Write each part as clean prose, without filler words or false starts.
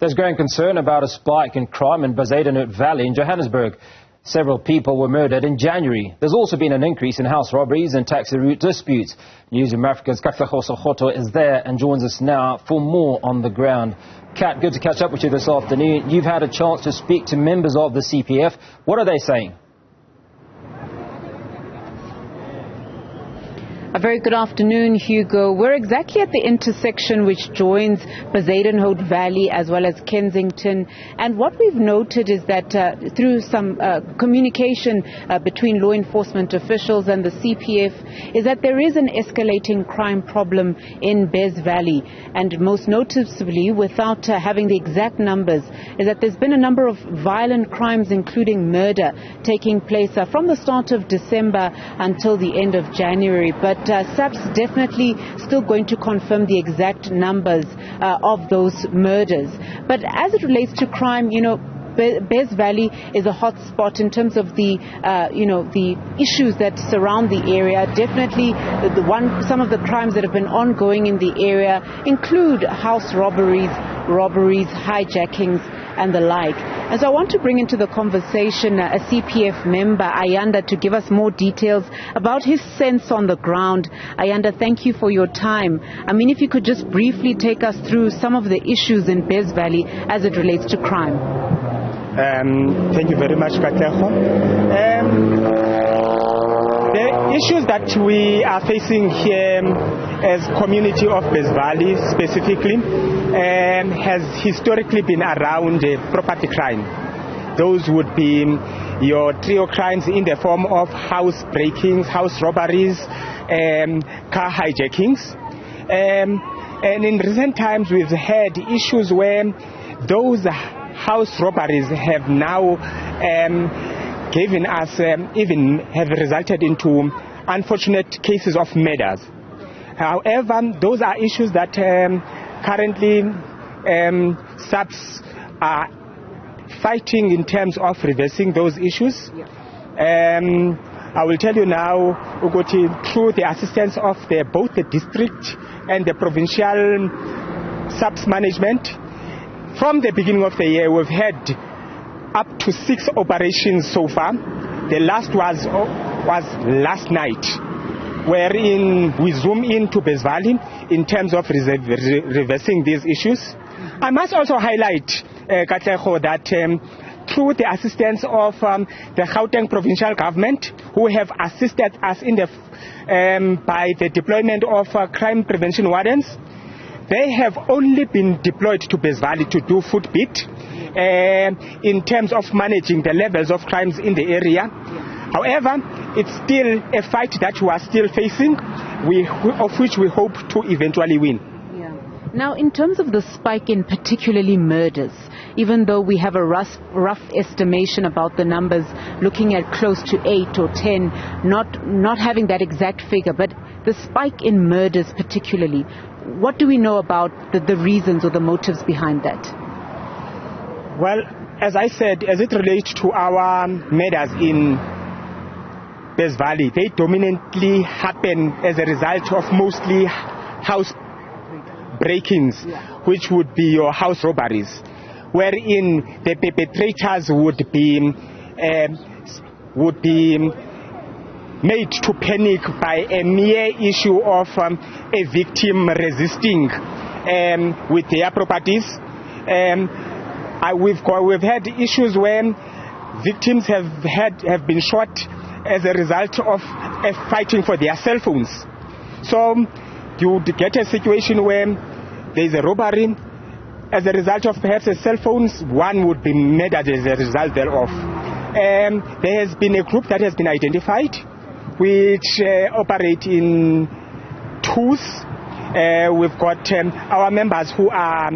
There's growing concern about a spike in crime in Bezuidenhout Valley in Johannesburg. Several people were murdered in January. There's also been an increase in house robberies and taxi route disputes. Newzroom Afrika's Katleho Sekhotho is there and joins us now for more on the ground. Kat, good to catch up with you this afternoon. You've had a chance to speak to members of the CPF. What are they saying? A very good afternoon, Hugo. We're exactly at the intersection which joins Bezuidenhout Valley as well as Kensington. And what we've noted is that through some communication between law enforcement officials and the CPF is that there is an escalating crime problem in Bez Valley. And most noticeably, without having the exact numbers, is that there's been a number of violent crimes, including murder, taking place from the start of December until the end of January. But SAP's definitely still going to confirm the exact numbers of those murders. But as it relates to crime, Bez Valley is a hot spot in terms of the issues that surround the area. Definitely some of the crimes that have been ongoing in the area include house robberies, hijackings and the like. And so I want to bring into the conversation a CPF member, Ayanda, to give us more details about his sense on the ground. Ayanda, thank you for your time. I mean, if you could just briefly take us through some of the issues in Bez Valley as it relates to crime. Thank you very much, Katleho. The issues that we are facing here as community of Bez Valley specifically has historically been around property crime. Those would be your trio crimes in the form of house breakings, house robberies, car hijackings. And in recent times we've had issues where those house robberies have now given us, even have resulted into unfortunate cases of murders. However, those are issues that currently SAPs are fighting in terms of reversing those issues. I will tell you now, Ugoti, through the assistance of both the district and the provincial SAPs management, from the beginning of the year we've had up to 6 operations so far. The last was last night, wherein we zoom into Bez Valley in terms of reversing these issues. I must also highlight, Katleho, that through the assistance of the Gauteng provincial government, who have assisted us in by the deployment of crime prevention wardens, they have only been deployed to Bez Valley to do footbeat in terms of managing the levels of crimes in the area. However, it's still a fight that we are still facing, of which we hope to eventually win. Now, in terms of the spike in particularly murders, even though we have a rough estimation about the numbers, looking at close to 8 or 10, not having that exact figure, but the spike in murders particularly, what do we know about the reasons or the motives behind that? Well, as I said, as it relates to our murders in Bez Valley, they dominantly happen as a result of mostly house break-ins, which would be your house robberies, wherein the perpetrators would be made to panic by a mere issue of a victim resisting with their properties. We've had issues where victims have been shot as a result of fighting for their cell phones. So you would get a situation where there is a robbery as a result of perhaps a cell phones, one would be murdered as a result thereof. There has been a group that has been identified which operate in twos. We've got our members who are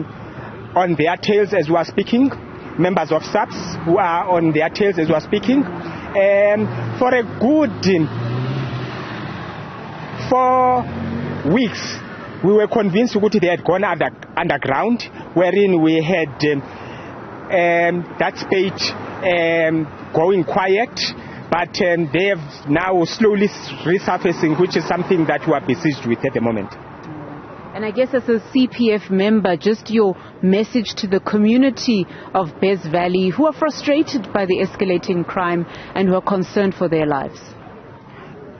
on their tails as we are speaking, members of SAPs who are on their tails as we are speaking. For a good 4 weeks, we were convinced that they had gone underground, wherein we had that spate going quiet, but they have now slowly resurfacing, which is something that we are besieged with at the moment. And I guess as a CPF member, just your message to the community of Bez Valley who are frustrated by the escalating crime and who are concerned for their lives.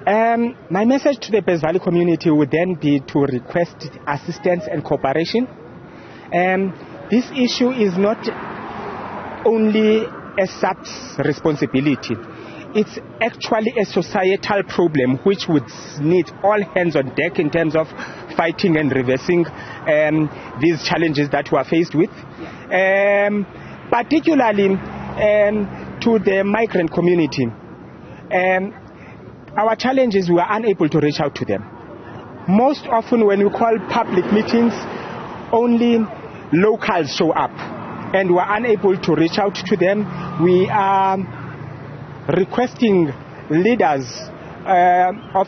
My message to the Bez Valley community would then be to request assistance and cooperation. This issue is not only a SAP's responsibility. It's actually a societal problem which would need all hands on deck in terms of fighting and reversing these challenges that we are faced with. Particularly to the migrant community. Our challenge is we are unable to reach out to them. Most often when we call public meetings, only locals show up and we are unable to reach out to them. We are requesting leaders of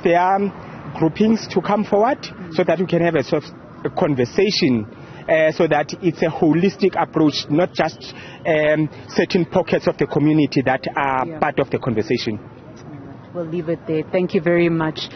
their groupings to come forward so that we can have a conversation so that it's a holistic approach, not just certain pockets of the community that are part of the conversation. We'll leave it there. Thank you very much.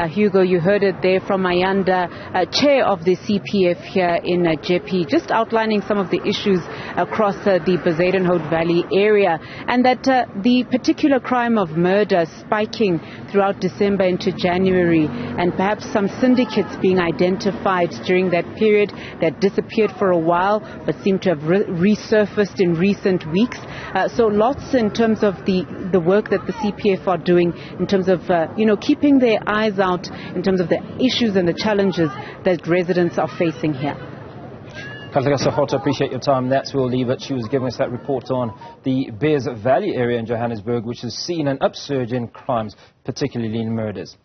Hugo, you heard it there from Mayanda, chair of the CPF here in Jeppe, just outlining some of the issues across the Bezuidenhout Valley area, and that the particular crime of murder spiking throughout December into January, and perhaps some syndicates being identified during that period that disappeared for a while but seem to have resurfaced in recent weeks. So lots in terms of the work that the CPF are doing in terms of, keeping their eyes out in terms of the issues and the challenges that residents are facing here. Katleho, Sekhotho, appreciate your time. That's where we'll leave it. She was giving us that report on the Bez Valley area in Johannesburg, which has seen an upsurge in crimes, particularly in murders.